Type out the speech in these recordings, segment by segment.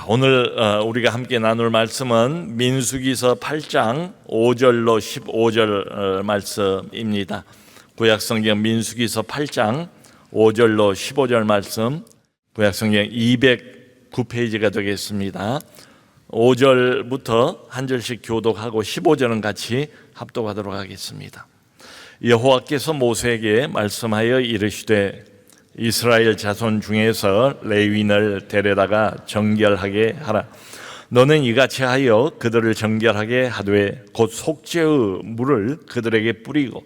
오늘 우리가 함께 나눌 말씀은 민수기서 8장 5절로 15절 말씀입니다. 구약성경 민수기서 8장 5절로 15절 말씀, 구약성경 209페이지가 되겠습니다. 5절부터 한 절씩 교독하고 15절은 같이 합독하도록 하겠습니다. 여호와께서 모세에게 말씀하여 이르시되 이스라엘 자손 중에서 레위인을 데려다가 정결하게 하라. 너는 이같이 하여 그들을 정결하게 하되 곧 속죄의 물을 그들에게 뿌리고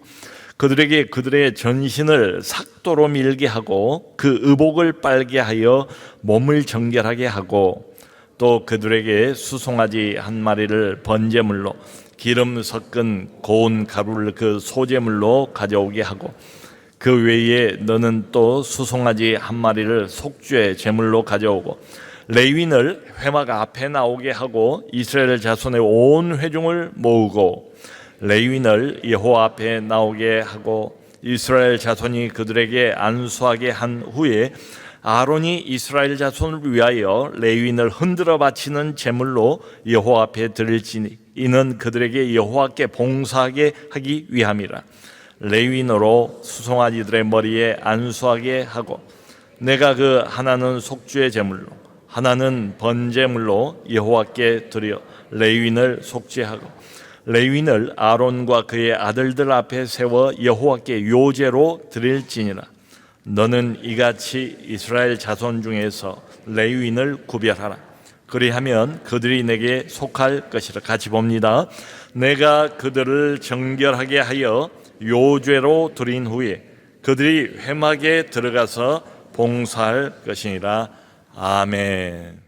그들에게 그들의 전신을 삭도로 밀게 하고 그 의복을 빨게 하여 몸을 정결하게 하고 또 그들에게 수송아지 한 마리를 번제물로 기름 섞은 고운 가루를 그 소제물로 가져오게 하고 그 외에 너는 또 수송아지 한 마리를 속죄 제물로 가져오고 레위인을 회막 앞에 나오게 하고 이스라엘 자손의 온 회중을 모으고 레위인을 여호와 앞에 나오게 하고 이스라엘 자손이 그들에게 안수하게 한 후에 아론이 이스라엘 자손을 위하여 레위인을 흔들어 바치는 제물로 여호와 앞에 드릴지니 이는 그들에게 여호와께 봉사하게 하기 위함이라. 레위인으로 수송아지들의 머리에 안수하게 하고 내가 그 하나는 속죄 제물로 하나는 번제물로 여호와께 드려 레위인을 속죄하고 레위인을 아론과 그의 아들들 앞에 세워 여호와께 요제로 드릴지니라. 너는 이같이 이스라엘 자손 중에서 레위인을 구별하라. 그리하면 그들이 내게 속할 것이라. 같이 봅니다. 내가 그들을 정결하게 하여 요죄로 드린 후에 그들이 회막에 들어가서 봉사할 것이니라. 아멘.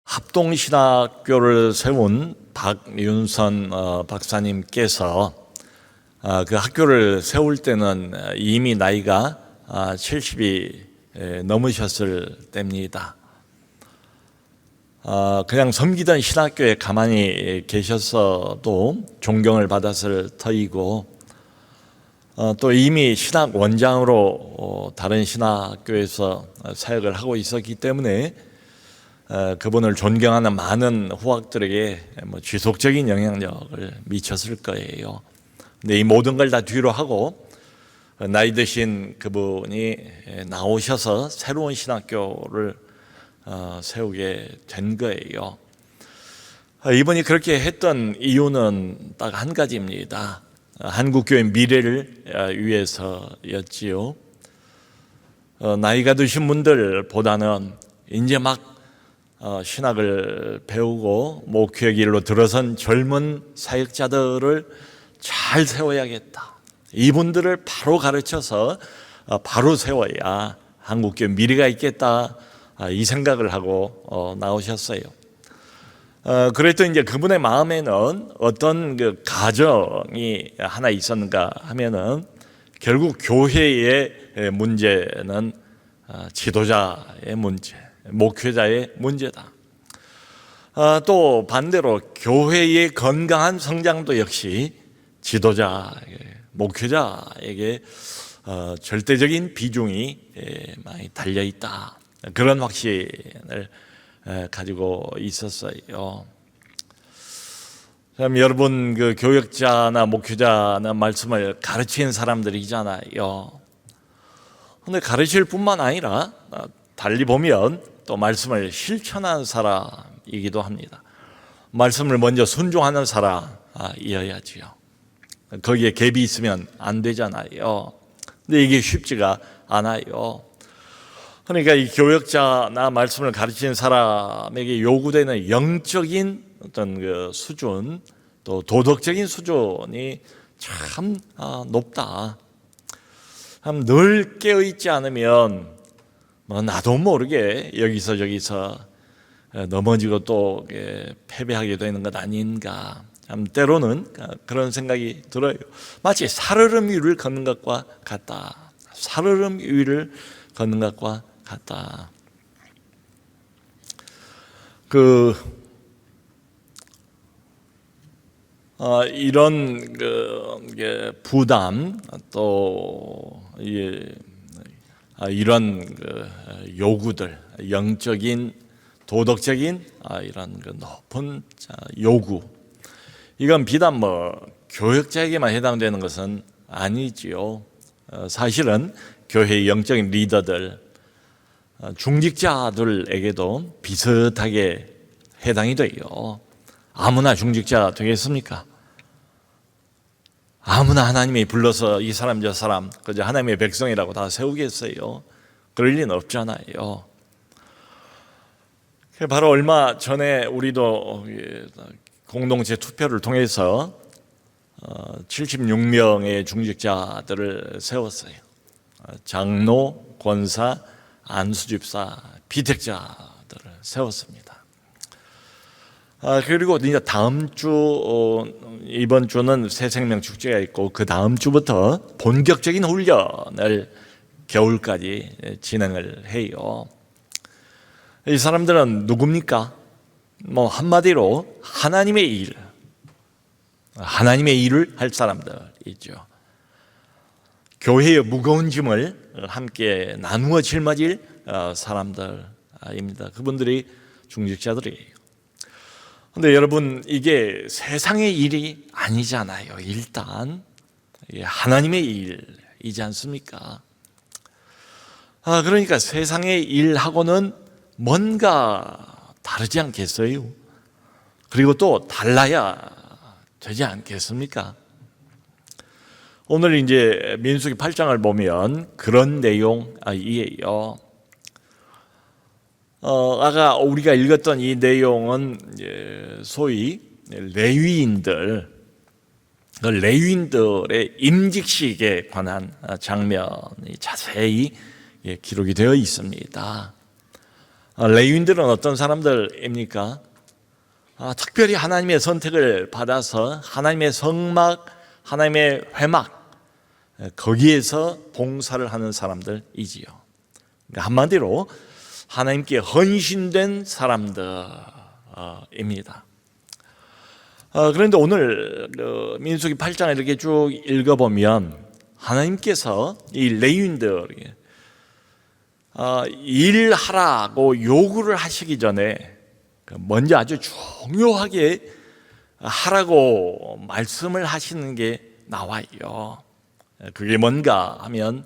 합동신학교를 세운 박윤선 박사님께서 그 학교를 세울 때는 이미 나이가 70이 넘으셨을 때입니다. 그냥 섬기던 신학교에 가만히 계셨어도 존경을 받았을 터이고 또 이미 신학 원장으로 다른 신학교에서 사역을 하고 있었기 때문에 그분을 존경하는 많은 후학들에게 지속적인 영향력을 미쳤을 거예요. 근데 이 모든 걸 다 뒤로 하고 나이 드신 그분이 나오셔서 새로운 신학교를 세우게 된 거예요. 이분이 그렇게 했던 이유는 딱 한 가지입니다. 한국교회 미래를 위해서였지요. 나이가 드신 분들보다는 이제 막 신학을 배우고 목회 길로 들어선 젊은 사역자들을 잘 세워야겠다. 이분들을 바로 가르쳐서 바로 세워야 한국교회 미래가 있겠다. 이 생각을 하고 나오셨어요. 그랬더니 이제 그분의 마음에는 어떤 그 가정이 하나 있었는가 하면은 결국 교회의 문제는 지도자의 문제, 목회자의 문제다. 또 반대로 교회의 건강한 성장도 역시 지도자, 목회자에게 절대적인 비중이 많이 달려 있다. 그런 확신을 가지고 있었어요. 그럼 여러분 그 교역자나 목회자나 말씀을 가르치는 사람들이잖아요. 근데 가르칠 뿐만 아니라 달리 보면 또 말씀을 실천하는 사람이기도 합니다. 말씀을 먼저 순종하는 사람이어야지요. 거기에 갭이 있으면 안 되잖아요. 근데 이게 쉽지가 않아요. 그러니까 이 교역자나 말씀을 가르치는 사람에게 요구되는 영적인 어떤 그 수준, 또 도덕적인 수준이 참 높다. 늘 깨어있지 않으면 나도 모르게 여기서 저기서 넘어지고 또 패배하게 되는 것 아닌가. 때로는 그런 생각이 들어요. 마치 살얼음 위를 걷는 것과 같다. 살얼음 위를 걷는 것과 같다. 이런 부담 또 이런 요구들, 영적인 도덕적인 이런 그 높은 요구, 이건 비단 교역자에게만 해당되는 것은 아니지요. 사실은 교회의 영적인 리더들, 중직자들에게도 비슷하게 해당이 돼요. 아무나 중직자 되겠습니까? 아무나 하나님이 불러서 이 사람 저 사람 그저 하나님의 백성이라고 다 세우겠어요? 그럴 리는 없잖아요. 바로 얼마 전에 우리도 공동체 투표를 통해서 76명의 중직자들을 세웠어요. 장로, 권사, 안수집사, 비택자들을 세웠습니다. 그리고 이제 다음 주, 이번 주는 새생명 축제가 있고 그 다음 주부터 본격적인 훈련을 겨울까지 진행을 해요. 이 사람들은 누굽니까? 한마디로 하나님의 일을 할 사람들이죠. 교회의 무거운 짐을 함께 나누어 짊어질 사람들입니다. 그분들이 중직자들이에요. 그런데 여러분, 이게 세상의 일이 아니잖아요. 일단 하나님의 일이지 않습니까? 그러니까 세상의 일하고는 뭔가 다르지 않겠어요? 그리고 또 달라야 되지 않겠습니까? 오늘 이제 민수기 8장을 보면 그런 내용이에요. 아까 우리가 읽었던 이 내용은 소위 레위인들의 임직식에 관한 장면이 자세히 기록이 되어 있습니다. 레위인들은 어떤 사람들입니까? 특별히 하나님의 선택을 받아서 하나님의 성막, 하나님의 회막, 거기에서 봉사를 하는 사람들이지요. 한마디로 하나님께 헌신된 사람들입니다. 그런데 오늘 민수기 8장을 이렇게 쭉 읽어보면 하나님께서 이 레위인들에게 일하라고 요구를 하시기 전에 먼저 아주 중요하게 하라고 말씀을 하시는 게 나와요. 그게 뭔가 하면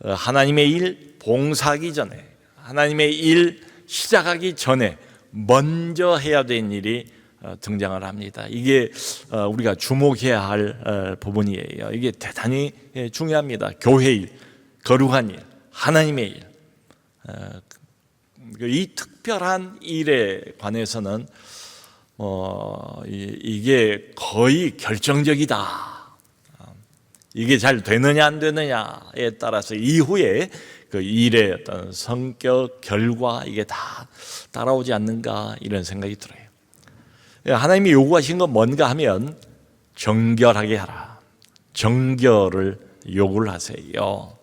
하나님의 일 봉사하기 전에, 하나님의 일 시작하기 전에 먼저 해야 되는 일이 등장을 합니다. 이게 우리가 주목해야 할 부분이에요. 이게 대단히 중요합니다. 교회 일, 거룩한 일, 하나님의 일, 이 특별한 일에 관해서는 이게 거의 결정적이다. 이게 잘 되느냐 안 되느냐에 따라서 이후에 그 일의 어떤 성격, 결과 이게 다 따라오지 않는가 이런 생각이 들어요. 하나님이 요구하신 건 뭔가 하면 정결하게 하라. 정결을 요구를 하세요.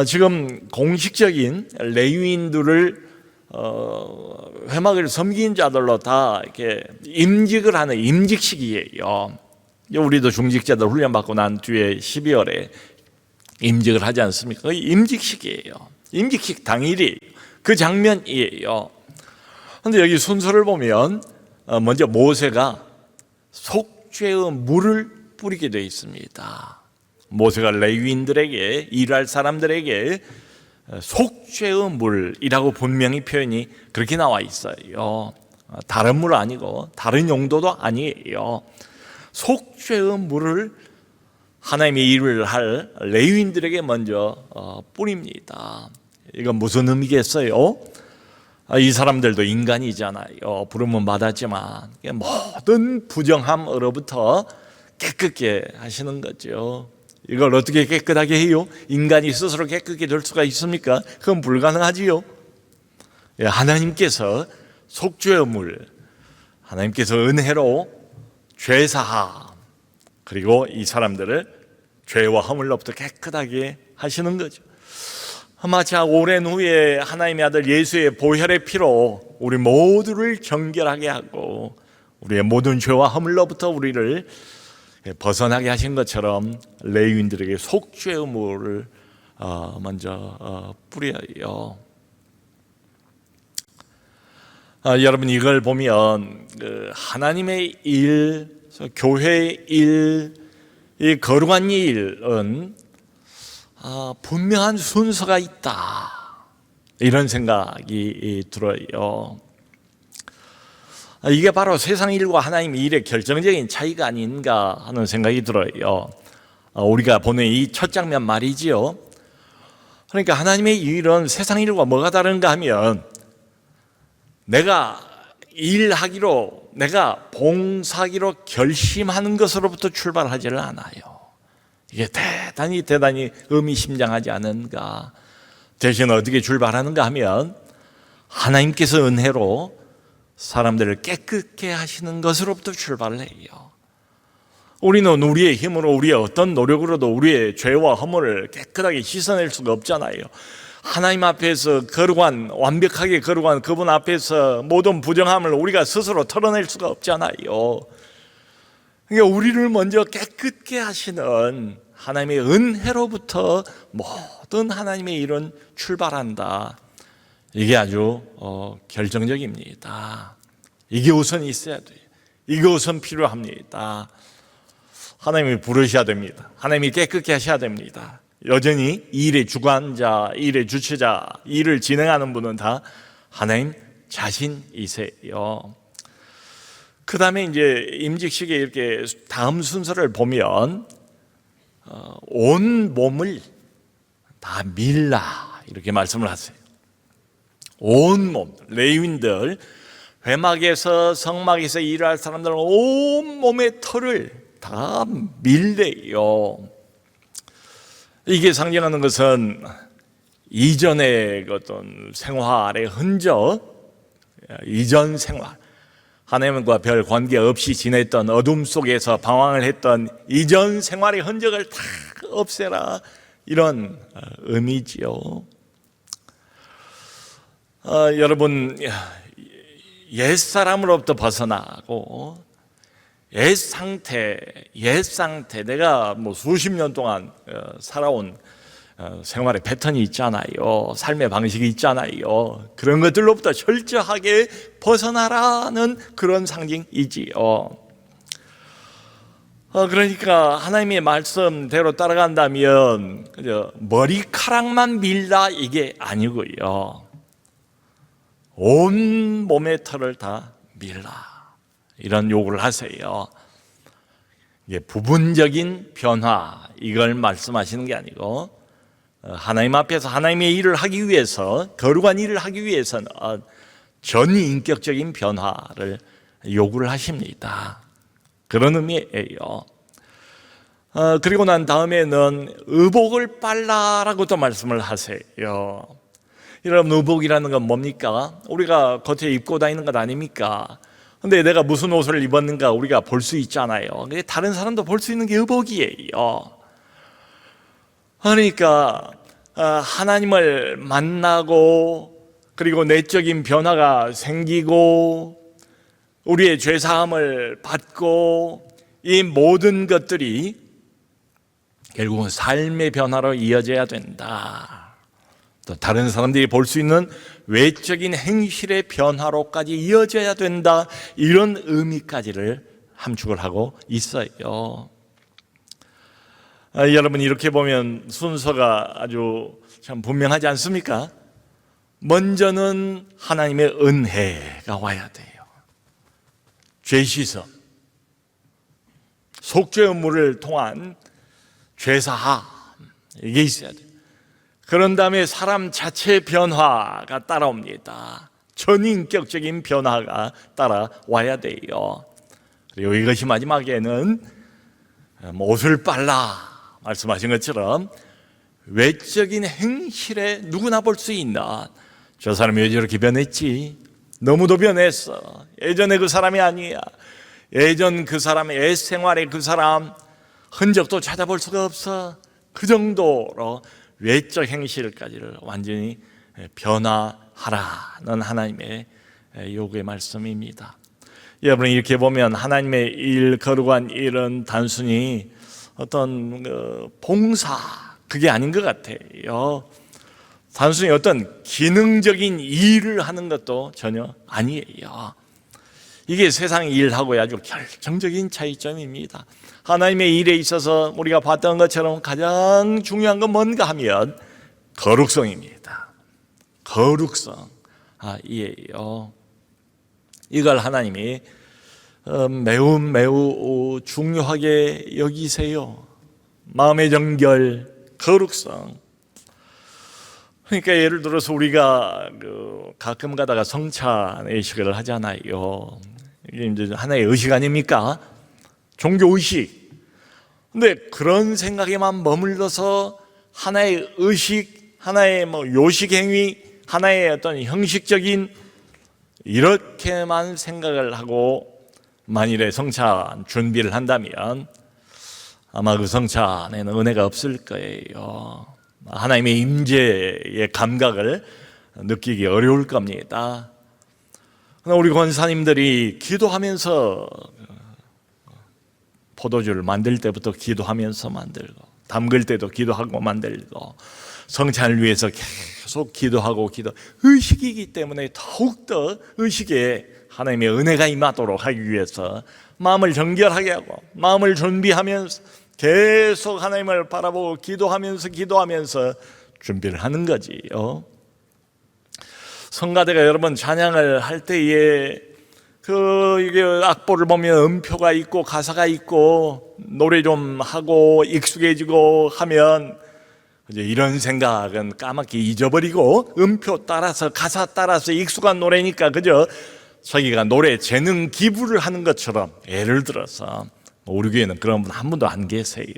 지금 공식적인 레위인들을 회막을 섬긴 자들로 다 이렇게 임직을 하는 임직식이에요. 우리도 중직자들 훈련받고 난 뒤에 12월에 임직을 하지 않습니까? 임직식이에요. 임직식 당일이 그 장면이에요. 그런데 여기 순서를 보면 먼저 모세가 속죄의 물을 뿌리게 되어 있습니다. 모세가 레위인들에게, 일할 사람들에게 속죄의 물이라고 분명히 표현이 그렇게 나와 있어요. 다른 물 아니고 다른 용도도 아니에요. 속죄의 물을 하나님의 일을 할 레위인들에게 먼저 뿌립니다. 이건 무슨 의미겠어요? 이 사람들도 인간이잖아요. 부름은 받았지만 모든 부정함으로부터 깨끗게 하시는 거죠. 이걸 어떻게 깨끗하게 해요? 인간이 스스로 깨끗게 될 수가 있습니까? 그건 불가능하지요. 하나님께서 속죄의 물, 하나님께서 은혜로 죄사함, 그리고 이 사람들을 죄와 허물로부터 깨끗하게 하시는 거죠. 마치 오랜 후에 하나님의 아들 예수의 보혈의 피로 우리 모두를 정결하게 하고 우리의 모든 죄와 허물로부터 우리를 벗어나게 하신 것처럼 레위인들에게 속죄의 물을 먼저 뿌려요. 여러분 이걸 보면 하나님의 일, 교회의 일, 이 거룩한 일은 분명한 순서가 있다, 이런 생각이 들어요. 이게 바로 세상 일과 하나님 일의 결정적인 차이가 아닌가 하는 생각이 들어요. 우리가 보는 이 첫 장면 말이지요. 그러니까 하나님의 일은 세상 일과 뭐가 다른가 하면, 내가 일하기로, 내가 봉사하기로 결심하는 것으로부터 출발하지를 않아요. 이게 대단히 의미심장하지 않은가. 대신 어떻게 출발하는가 하면, 하나님께서 은혜로 사람들을 깨끗게 하시는 것으로부터 출발을 해요. 우리는 우리의 힘으로, 우리의 어떤 노력으로도 우리의 죄와 허물을 깨끗하게 씻어낼 수가 없잖아요. 하나님 앞에서 거룩한, 완벽하게 거룩한 그분 앞에서 모든 부정함을 우리가 스스로 털어낼 수가 없잖아요. 그러니까 우리를 먼저 깨끗게 하시는 하나님의 은혜로부터 모든 하나님의 일은 출발한다. 이게 아주 결정적입니다. 이게 우선 있어야 돼요. 이게 우선 필요합니다. 하나님이 부르셔야 됩니다. 하나님이 깨끗게 하셔야 됩니다. 여전히 일의 주관자, 일의 주체자, 일을 진행하는 분은 다 하나님 자신이세요. 그 다음에 이제 임직식에 이렇게 다음 순서를 보면 온 몸을 다 밀라, 이렇게 말씀을 하세요. 온 몸, 레위인들, 회막에서 성막에서 일할 사람들은 온 몸의 털을 다 밀래요. 이게 상징하는 것은 이전의 어떤 생활의 흔적, 이전 생활, 하나님과 별 관계없이 지냈던 어둠 속에서 방황을 했던 이전 생활의 흔적을 다 없애라, 이런 의미지요. 여러분, 옛사람으로부터 벗어나고 옛 상태, 내가 수십 년 동안 살아온 생활의 패턴이 있잖아요. 삶의 방식이 있잖아요. 그런 것들로부터 철저하게 벗어나라는 그런 상징이지요. 그러니까 하나님의 말씀대로 따라간다면 머리카락만 밀라, 이게 아니고요. 온 몸의 털을 다 밀라, 이런 요구를 하세요. 이게 부분적인 변화, 이걸 말씀하시는 게 아니고, 하나님 앞에서 하나님의 일을 하기 위해서, 거룩한 일을 하기 위해서는 전인격적인 변화를 요구를 하십니다. 그런 의미예요. 그리고 난 다음에는 의복을 빨라라고 또 말씀을 하세요. 여러분, 의복이라는 건 뭡니까? 우리가 겉에 입고 다니는 것 아닙니까? 근데 내가 무슨 옷을 입었는가 우리가 볼 수 있잖아요. 근데 다른 사람도 볼 수 있는 게 의복이에요. 그러니까 하나님을 만나고, 그리고 내적인 변화가 생기고, 우리의 죄사함을 받고, 이 모든 것들이 결국은 삶의 변화로 이어져야 된다. 또 다른 사람들이 볼 수 있는 외적인 행실의 변화로까지 이어져야 된다, 이런 의미까지를 함축을 하고 있어요. 여러분, 이렇게 보면 순서가 아주 참 분명하지 않습니까? 먼저는 하나님의 은혜가 와야 돼요. 죄 씻음, 속죄 의무를 통한 죄사함, 이게 있어야 돼요. 그런 다음에 사람 자체의 변화가 따라옵니다. 전인격적인 변화가 따라와야 돼요. 그리고 이것이 마지막에는 옷을 빨라 말씀하신 것처럼 외적인 행실에 누구나 볼 수 있는, 저 사람이 왜 저렇게 변했지? 너무도 변했어. 예전에 그 사람이 아니야. 예전 그 사람의 옛 생활의 그 사람 흔적도 찾아볼 수가 없어. 그 정도로 외적 행실까지를 완전히 변화하라는 하나님의 요구의 말씀입니다. 여러분, 이렇게 보면 하나님의 일, 거룩한 일은 단순히 어떤 봉사, 그게 아닌 것 같아요. 단순히 어떤 기능적인 일을 하는 것도 전혀 아니에요. 이게 세상 일하고의 아주 결정적인 차이점입니다. 하나님의 일에 있어서 우리가 봤던 것처럼 가장 중요한 건 뭔가 하면 거룩성입니다. 거룩성. 이에요. 이걸 하나님이 매우 중요하게 여기세요. 마음의 정결, 거룩성. 그러니까 예를 들어서 우리가 가끔 가다가 성찬 의식을 하잖아요. 이게 이제 하나의 의식 아닙니까? 종교 의식. 근데 그런 생각에만 머물러서 하나의 의식, 하나의 요식 행위, 하나의 어떤 형식적인 이렇게만 생각을 하고 만일에 성찬 준비를 한다면 아마 그 성찬에는 은혜가 없을 거예요. 하나님의 임재의 감각을 느끼기 어려울 겁니다. 우리 권사님들이 기도하면서 포도주를 만들 때부터 기도하면서 만들고, 담글 때도 기도하고 만들고, 성찬을 위해서 계속 기도하고 의식이기 때문에 더욱더 의식에 하나님의 은혜가 임하도록 하기 위해서 마음을 정결하게 하고 마음을 준비하면서 계속 하나님을 바라보고 기도하면서 준비를 하는 거지요. 성가대가 여러분 찬양을 할 때에 이게 악보를 보면 음표가 있고 가사가 있고 노래 좀 하고 익숙해지고 하면 이제 이런 생각은 까맣게 잊어버리고 음표 따라서 가사 따라서 익숙한 노래니까 그저 자기가 노래 재능 기부를 하는 것처럼, 예를 들어서 우리 교회는 그런 분 한 분도 안 계세요.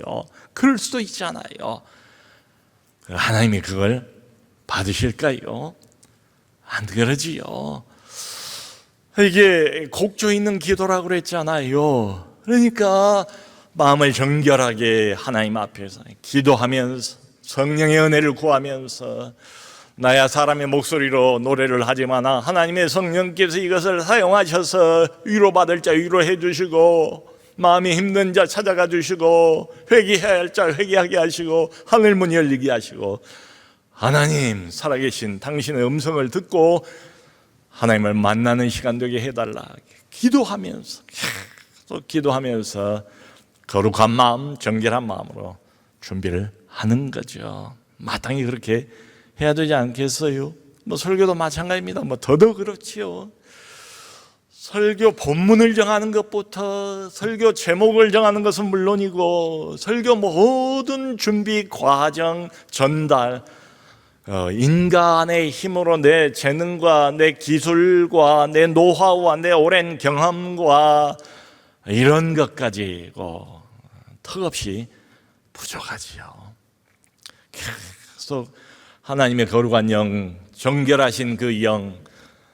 그럴 수도 있잖아요. 하나님이 그걸 받으실까요? 안 그러지요. 이게 곡조 있는 기도라고 그랬잖아요. 그러니까 마음을 정결하게 하나님 앞에서 기도하면서 성령의 은혜를 구하면서 나야 사람의 목소리로 노래를 하지만 하나님의 성령께서 이것을 사용하셔서 위로받을 자 위로해 주시고 마음이 힘든 자 찾아가 주시고 회개해야 할 자 회개하게 하시고 하늘문 열리게 하시고 하나님 살아계신 당신의 음성을 듣고 하나님을 만나는 시간 되게 해달라 기도하면서 계속 기도하면서 거룩한 마음, 정결한 마음으로 준비를 하는 거죠. 마땅히 그렇게 해야 되지 않겠어요? 설교도 마찬가지입니다. 더더욱 그렇지요. 설교 본문을 정하는 것부터 설교 제목을 정하는 것은 물론이고 설교 모든 준비 과정, 전달, 인간의 힘으로 내 재능과 내 기술과 내 노하우와 내 오랜 경험과 이런 것까지 턱없이 부족하지요. 계속 하나님의 거룩한 영, 정결하신 그 영,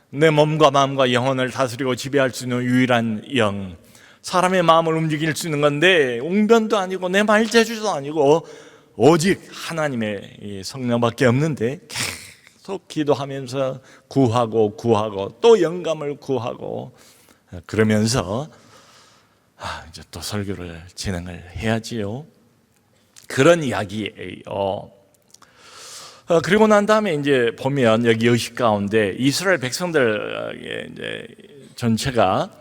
내 몸과 마음과 영혼을 다스리고 지배할 수 있는 유일한 영, 사람의 마음을 움직일 수 있는 건데 웅변도 아니고 내 말재주도 아니고 오직 하나님의 성령밖에 없는데 계속 기도하면서 구하고 또 영감을 구하고 그러면서 이제 또 설교를 진행을 해야지요. 그런 이야기예요. 그리고 난 다음에 이제 보면 여기 의식 가운데 이스라엘 백성들 이제 전체가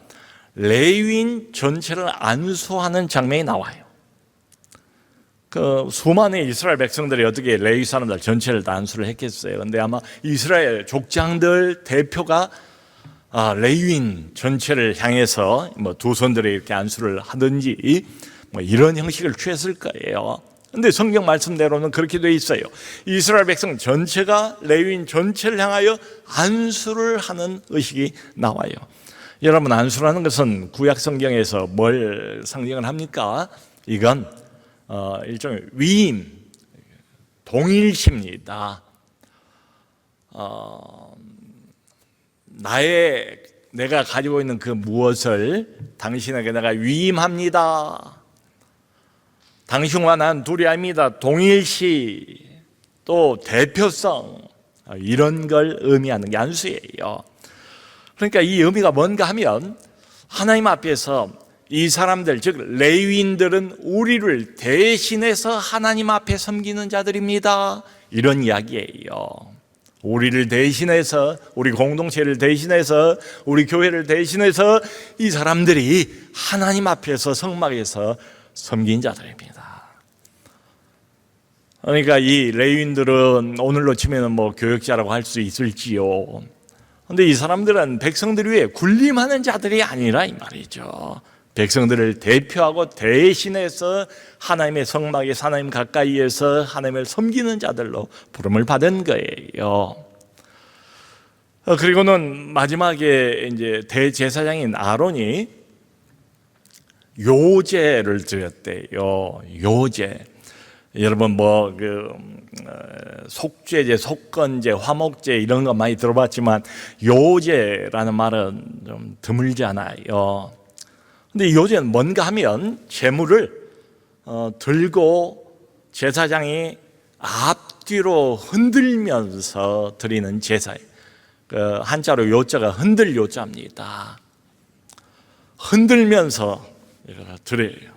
레위인 전체를 안수하는 장면이 나와요. 수많은 이스라엘 백성들이 어떻게 레위 사람들 전체를 다 안수를 했겠어요. 근데 아마 이스라엘 족장들 대표가 레위인 전체를 향해서 두 손들에 이렇게 안수를 하든지 이런 형식을 취했을 거예요. 근데 성경 말씀대로는 그렇게 돼 있어요. 이스라엘 백성 전체가 레위인 전체를 향하여 안수를 하는 의식이 나와요. 여러분, 안수라는 것은 구약 성경에서 뭘 상징을 합니까? 이건 일종의 위임, 동일시입니다. 내가 가지고 있는 그 무엇을 당신에게 내가 위임합니다. 당신과 난 둘이 아닙니다. 동일시, 또 대표성, 이런 걸 의미하는 게 안수예요. 그러니까 이 의미가 뭔가 하면 하나님 앞에서 이 사람들, 즉 레위인들은 우리를 대신해서 하나님 앞에 섬기는 자들입니다. 이런 이야기예요. 우리를 대신해서, 우리 공동체를 대신해서, 우리 교회를 대신해서 이 사람들이 하나님 앞에서 성막에서 섬긴 자들입니다. 그러니까 이 레위인들은 오늘로 치면 뭐 교역자라고 할 수 있을지요. 그런데 이 사람들은 백성들 위에 군림하는 자들이 아니라 이 말이죠. 백성들을 대표하고 대신해서 하나님의 성막에 하나님 가까이에서 하나님을 섬기는 자들로 부름을 받은 거예요. 그리고는 마지막에 이제 대제사장인 아론이 요제를 드렸대요. 요제. 여러분 속죄제, 속건제, 화목제 이런 거 많이 들어봤지만 요제라는 말은 좀 드물잖아요. 근데 요제는 뭔가 하면 제물을 들고 제사장이 앞뒤로 흔들면서 드리는 제사예요. 한자로 요자가 흔들 요자입니다. 흔들면서 드려요.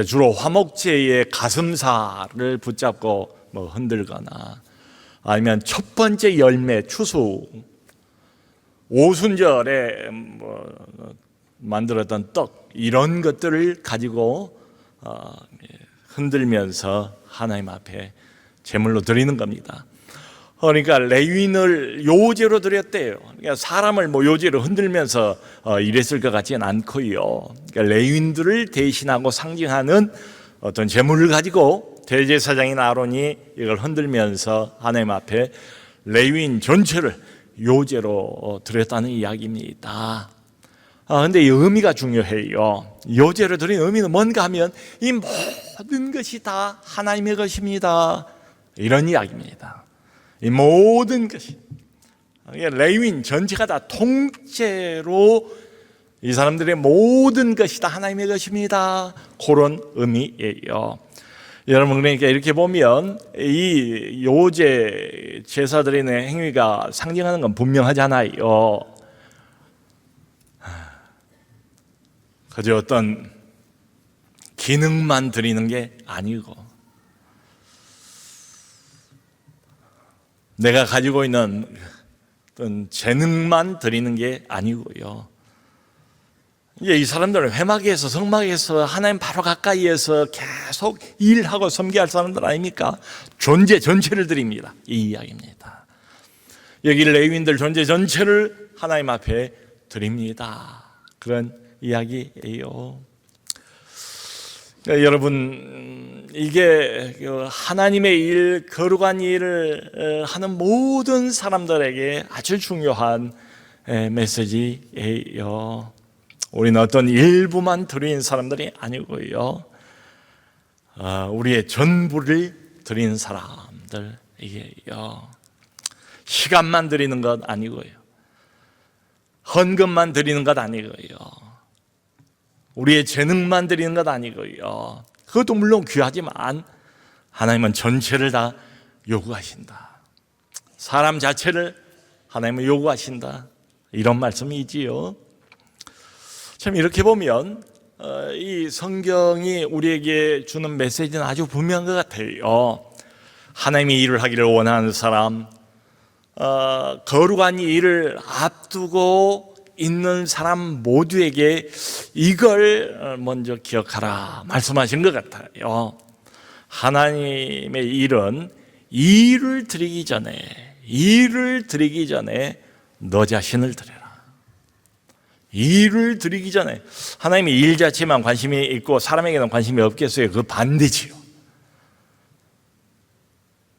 주로 화목제의 가슴살을 붙잡고 흔들거나 아니면 첫 번째 열매 추수, 오순절에 만들었던 떡 이런 것들을 가지고 흔들면서 하나님 앞에 제물로 드리는 겁니다. 그러니까 레위인을 요제로 드렸대요. 그러니까 사람을 요제로 흔들면서 이랬을 것 같지는 않고요. 그러니까 레위인들을 대신하고 상징하는 어떤 제물을 가지고 대제사장인 아론이 이걸 흔들면서 하나님 앞에 레위인 전체를 요제로 드렸다는 이야기입니다. 그런데 이 의미가 중요해요. 요제로 드린 의미는 뭔가 하면 이 모든 것이 다 하나님의 것입니다. 이런 이야기입니다. 이 모든 것이 레위인 전체가 다 통째로 이 사람들의 모든 것이 다 하나님의 것입니다. 그런 의미예요. 여러분, 그러니까 이렇게 보면 이 요제 제사 드리는 행위가 상징하는 건 분명하잖아요. 그저 어떤 기능만 드리는 게 아니고 내가 가지고 있는 어떤 재능만 드리는 게 아니고요. 이제 이 사람들은 회막에서 성막에서 하나님 바로 가까이에서 계속 일하고 섬겨야 할 사람들 아닙니까? 존재 전체를 드립니다. 이 이야기입니다. 여기 레위인들 존재 전체를 하나님 앞에 드립니다. 그런 이야기예요. 그러니까 여러분, 이게 하나님의 일, 거룩한 일을 하는 모든 사람들에게 아주 중요한 메시지예요. 우리는 어떤 일부만 드리는 사람들이 아니고요, 우리의 전부를 드리는 사람들이에요. 시간만 드리는 것 아니고요, 헌금만 드리는 것 아니고요, 우리의 재능만 드리는 것 아니고요. 그것도 물론 귀하지만 하나님은 전체를 다 요구하신다. 사람 자체를 하나님은 요구하신다. 이런 말씀이지요. 참 이렇게 보면 이 성경이 우리에게 주는 메시지는 아주 분명한 것 같아요. 하나님이 일을 하기를 원하는 사람, 거룩한 일을 앞두고 있는 사람 모두에게 이걸 먼저 기억하라 말씀하신 것 같아요. 하나님의 일은 일을 드리기 전에 너 자신을 드려라. 일을 드리기 전에, 하나님이 일 자체만 관심이 있고 사람에게는 관심이 없겠어요? 그 반대지요.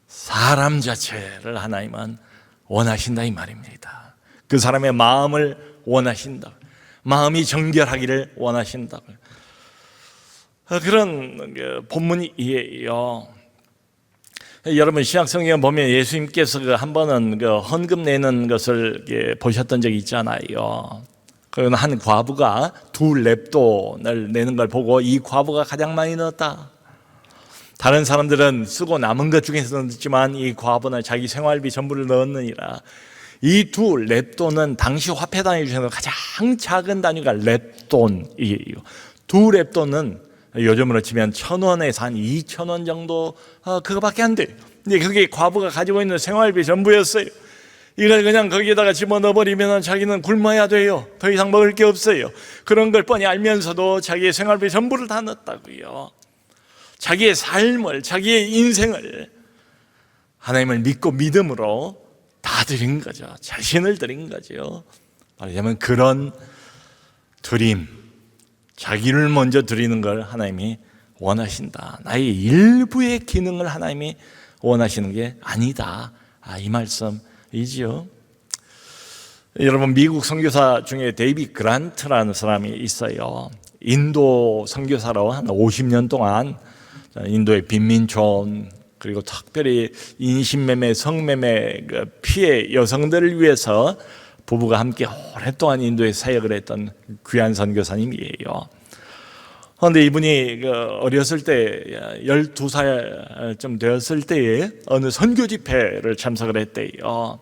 사람 자체를 하나님은 원하신다 이 말입니다. 그 사람의 마음을 원하신다. 마음이 정결하기를 원하신다. 그런 본문이에요. 여러분, 신약성경 보면 예수님께서 한 번은 헌금 내는 것을 보셨던 적이 있잖아요. 그건 한 과부가 2렙돈을 내는 걸 보고 이 과부가 가장 많이 넣었다. 다른 사람들은 쓰고 남은 것 중에서 넣었지만 이 과부는 자기 생활비 전부를 넣었느니라. 이 2렙돈은 당시 화폐 단위 중에서 가장 작은 단위가 렙돈이에요. 2렙돈은 요즘으로 치면 1,000원에서 한 2,000원 정도 그거밖에 안 돼요. 근데 그게 과부가 가지고 있는 생활비 전부였어요. 이걸 그냥 거기에다가 집어넣어버리면 자기는 굶어야 돼요. 더 이상 먹을 게 없어요. 그런 걸 뻔히 알면서도 자기의 생활비 전부를 다 넣었다고요. 자기의 삶을, 자기의 인생을 하나님을 믿고 믿음으로 다 드린 거죠. 자신을 드린 거죠. 말하자면 그런 드림, 자기를 먼저 드리는 걸 하나님이 원하신다. 나의 일부의 기능을 하나님이 원하시는 게 아니다. 이 말씀이지요. 여러분, 미국 선교사 중에 데이비 그란트라는 사람이 있어요. 인도 선교사로 한 50년 동안 인도의 빈민촌, 그리고 특별히 인신매매, 성매매 피해 여성들을 위해서 부부가 함께 오랫동안 인도에 사역을 했던 귀한 선교사님이에요. 그런데 이분이 어렸을 때 12살쯤 되었을 때에 어느 선교 집회를 참석을 했대요.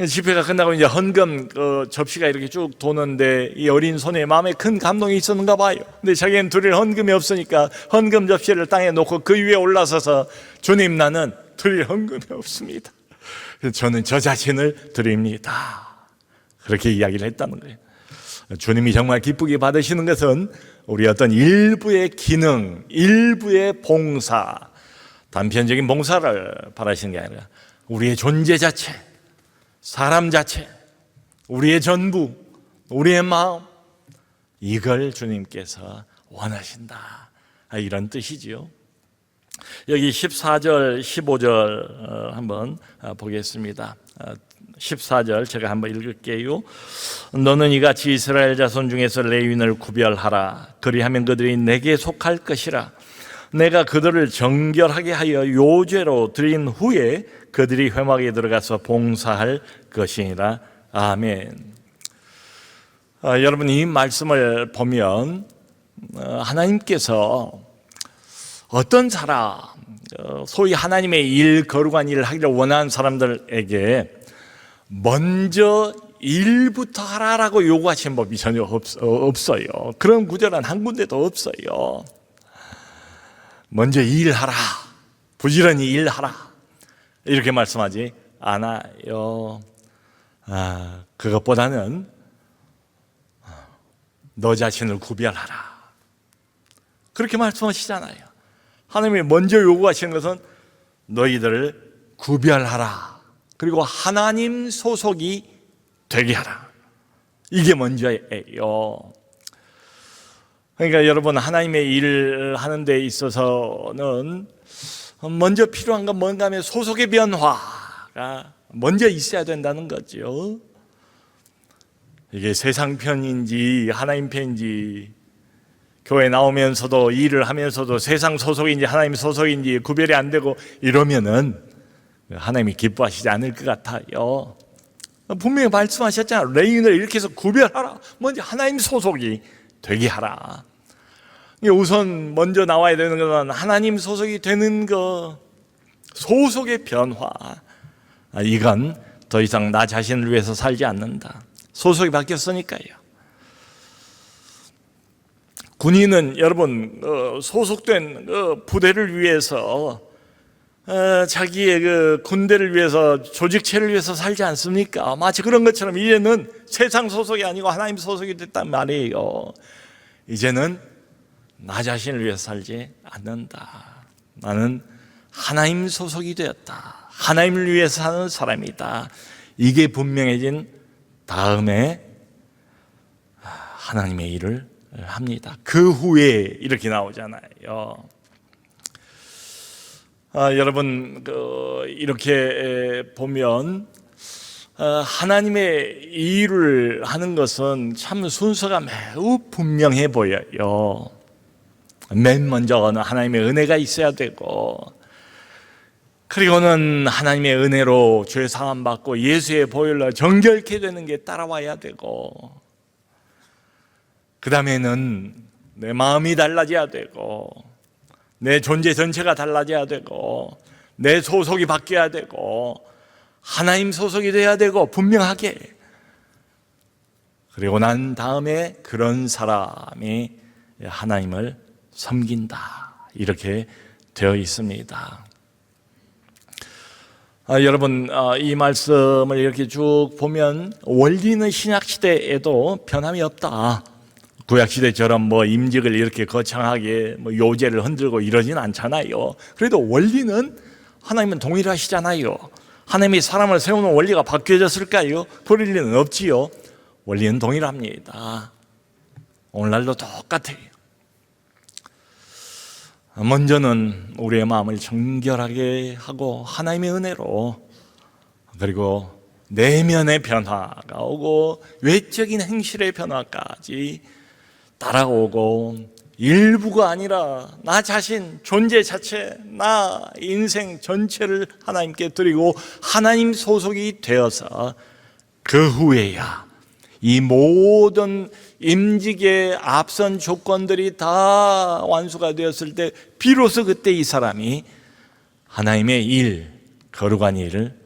집회가 끝나고 이제 헌금 접시가 이렇게 쭉 도는데 이 어린 소녀의 마음에 큰 감동이 있었는가 봐요. 근데 자기는 드릴 헌금이 없으니까 헌금 접시를 땅에 놓고 그 위에 올라서서 주님, 나는 드릴 헌금이 없습니다. 저는 저 자신을 드립니다. 그렇게 이야기를 했다는 거예요. 주님이 정말 기쁘게 받으시는 것은 우리 어떤 일부의 기능, 일부의 봉사, 단편적인 봉사를 바라시는 게 아니라 우리의 존재 자체, 사람 자체, 우리의 전부, 우리의 마음, 이걸 주님께서 원하신다. 이런 뜻이지요. 여기 14절, 15절 한번 보겠습니다. 14절 제가 한번 읽을게요. 너는 이같이 이스라엘 자손 중에서 레위인을 구별하라. 그리하면 그들이 내게 속할 것이라. 내가 그들을 정결하게 하여 요제로 드린 후에 그들이 회막에 들어가서 봉사할 것이니라. 아멘. 여러분, 이 말씀을 보면 하나님께서 어떤 사람, 소위 하나님의 일, 거룩한 일을 하기를 원하는 사람들에게 먼저 일부터 하라라고 요구하신 법이 전혀 없어요. 그런 구절은 한 군데도 없어요. 먼저 일하라, 부지런히 일하라, 이렇게 말씀하지 않아요. 그것보다는 너 자신을 구별하라, 그렇게 말씀하시잖아요. 하나님이 먼저 요구하시는 것은 너희들을 구별하라, 그리고 하나님 소속이 되게 하라. 이게 먼저예요. 그러니까 여러분, 하나님의 일을 하는 데 있어서는 먼저 필요한 건 뭔가 하면 소속의 변화가 먼저 있어야 된다는 거죠. 이게 세상 편인지 하나님 편인지, 교회 나오면서도 일을 하면서도 세상 소속인지 하나님 소속인지 구별이 안 되고 이러면은 하나님이 기뻐하시지 않을 것 같아요. 분명히 말씀하셨잖아요. 레위인을 이렇게 해서 구별하라. 먼저 하나님 소속이 되게 하라. 우선 먼저 나와야 되는 것은 하나님 소속이 되는 것, 소속의 변화. 이건 더 이상 나 자신을 위해서 살지 않는다. 소속이 바뀌었으니까요. 군인은 여러분 소속된 부대를 위해서 자기의 그 군대를 위해서, 조직체를 위해서 살지 않습니까? 마치 그런 것처럼 이제는 세상 소속이 아니고 하나님 소속이 됐단 말이에요. 이제는 나 자신을 위해서 살지 않는다. 나는 하나님 소속이 되었다. 하나님을 위해서 사는 사람이다. 이게 분명해진 다음에 하나님의 일을 합니다. 그 후에 이렇게 나오잖아요. 여러분, 이렇게 보면 하나님의 일을 하는 것은 참 순서가 매우 분명해 보여요. 맨 먼저는 하나님의 은혜가 있어야 되고, 그리고는 하나님의 은혜로 죄 사함 받고 예수의 보혈로 정결케 되는 게 따라와야 되고, 그 다음에는 내 마음이 달라져야 되고, 내 존재 전체가 달라져야 되고, 내 소속이 바뀌어야 되고, 하나님 소속이 돼야 되고, 분명하게. 그리고 난 다음에 그런 사람이 하나님을 섬긴다. 이렇게 되어 있습니다. 여러분, 이 말씀을 이렇게 쭉 보면 원리는 신약시대에도 변함이 없다. 구약시대처럼 뭐 임직을 이렇게 거창하게 뭐 요제를 흔들고 이러진 않잖아요. 그래도 원리는 하나님은 동일하시잖아요. 하나님이 사람을 세우는 원리가 바뀌어졌을까요? 그럴 리는 없지요. 원리는 동일합니다. 오늘날도 똑같아요. 먼저는 우리의 마음을 정결하게 하고 하나님의 은혜로, 그리고 내면의 변화가 오고 외적인 행실의 변화까지 따라오고, 일부가 아니라 나 자신, 존재 자체, 나 인생 전체를 하나님께 드리고 하나님 소속이 되어서 그 후에야 이 모든 임직의 앞선 조건들이 다 완수가 되었을 때 비로소 그때 이 사람이 하나님의 일, 거룩한 일을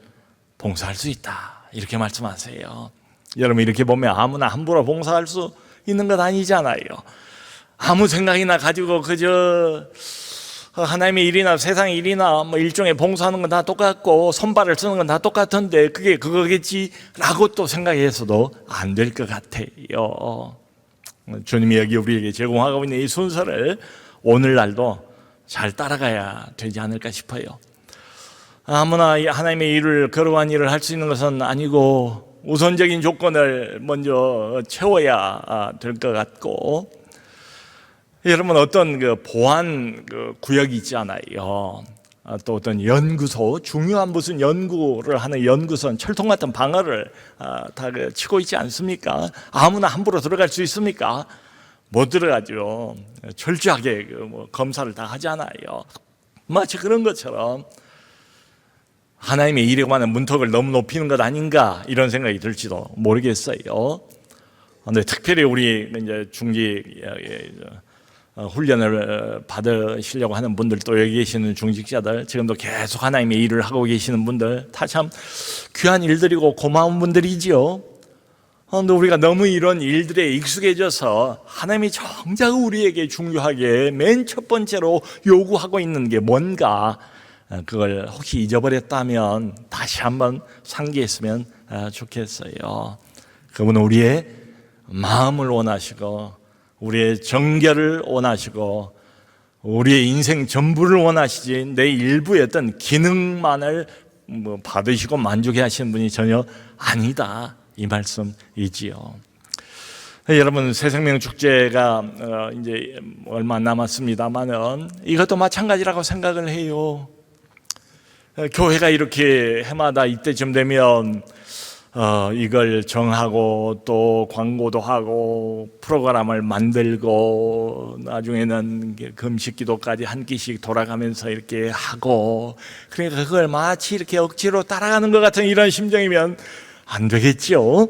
봉사할 수 있다. 이렇게 말씀하세요. 여러분, 이렇게 보면 아무나 함부로 봉사할 수 있는 것 아니잖아요. 아무 생각이나 가지고 그저 하나님의 일이나 세상의 일이나 뭐 일종의 봉사하는 건 다 똑같고 손발을 쓰는 건 다 똑같은데 그게 그거겠지라고 또 생각해서도 안 될 것 같아요. 주님이 여기 우리에게 제공하고 있는 이 순서를 오늘날도 잘 따라가야 되지 않을까 싶어요. 아무나 하나님의 일을, 거룩한 일을 할 수 있는 것은 아니고 우선적인 조건을 먼저 채워야 될 것 같고, 여러분, 어떤 그 보안 구역이 있잖아요. 또 어떤 연구소, 중요한 무슨 연구를 하는 연구소는 철통 같은 방어를 다 치고 있지 않습니까? 아무나 함부로 들어갈 수 있습니까? 못 들어가죠. 철저하게 검사를 다 하잖아요. 마치 그런 것처럼 하나님의 일에 관한 문턱을 너무 높이는 것 아닌가, 이런 생각이 들지도 모르겠어요. 그런데 특별히 우리 이제 중직 훈련을 받으시려고 하는 분들, 또 여기 계시는 중직자들, 지금도 계속 하나님의 일을 하고 계시는 분들 다 참 귀한 일들이고 고마운 분들이지요. 그런데 우리가 너무 이런 일들에 익숙해져서 하나님이 정작 우리에게 중요하게 맨 첫 번째로 요구하고 있는 게 뭔가, 그걸 혹시 잊어버렸다면 다시 한번 상기했으면 좋겠어요. 그분은 우리의 마음을 원하시고 우리의 정결을 원하시고 우리의 인생 전부를 원하시지 내 일부의 어떤 기능만을 받으시고 만족해 하시는 분이 전혀 아니다, 이 말씀이지요. 여러분, 새생명 축제가 이제 얼마 안 남았습니다만은 이것도 마찬가지라고 생각을 해요. 교회가 이렇게 해마다 이때쯤 되면 이걸 정하고 또 광고도 하고 프로그램을 만들고 나중에는 금식 기도까지 한 끼씩 돌아가면서 이렇게 하고, 그러니까 그걸 마치 이렇게 억지로 따라가는 것 같은 이런 심정이면 안 되겠죠.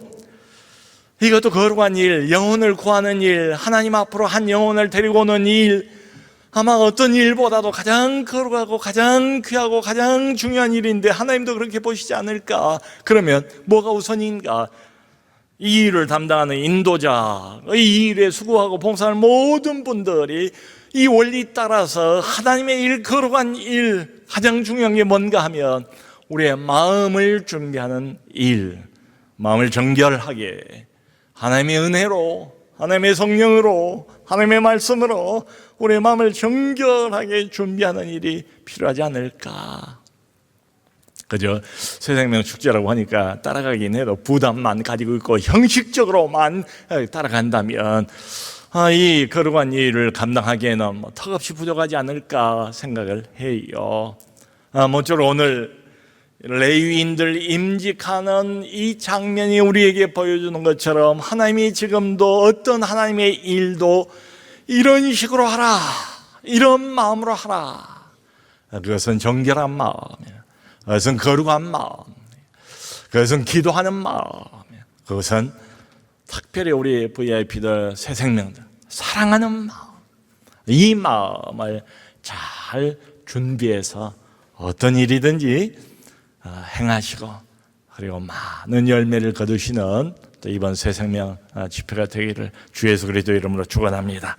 이것도 거룩한 일, 영혼을 구하는 일, 하나님 앞으로 한 영혼을 데리고 오는 일, 아마 어떤 일보다도 가장 거룩하고 가장 귀하고 가장 중요한 일인데 하나님도 그렇게 보시지 않을까? 그러면 뭐가 우선인가? 이 일을 담당하는 인도자, 이 일에 수고하고 봉사하는 모든 분들이 이 원리 따라서 하나님의 일, 거룩한 일, 가장 중요한 게 뭔가 하면 우리의 마음을 준비하는 일, 마음을 정결하게 하나님의 은혜로, 하나님의 성령으로, 하나님의 말씀으로 우리의 마음을 정결하게 준비하는 일이 필요하지 않을까. 그죠? 새생명 축제라고 하니까 따라가긴 해도 부담만 가지고 있고 형식적으로만 따라간다면 이 거룩한 일을 감당하기에는 턱없이 부족하지 않을까 생각을 해요. 모쪼록 오늘 레위인들 임직하는 이 장면이 우리에게 보여주는 것처럼 하나님이 지금도 어떤 하나님의 일도 이런 식으로 하라, 이런 마음으로 하라. 그것은 정결한 마음, 그것은 거룩한 마음, 그것은 기도하는 마음, 그것은 특별히 우리 VIP들, 새생명들 사랑하는 마음, 이 마음을 잘 준비해서 어떤 일이든지 행하시고, 그리고 많은 열매를 거두시는 또 이번 새생명 집회가 되기를 주 예수 그리스도 이름으로 축원합니다.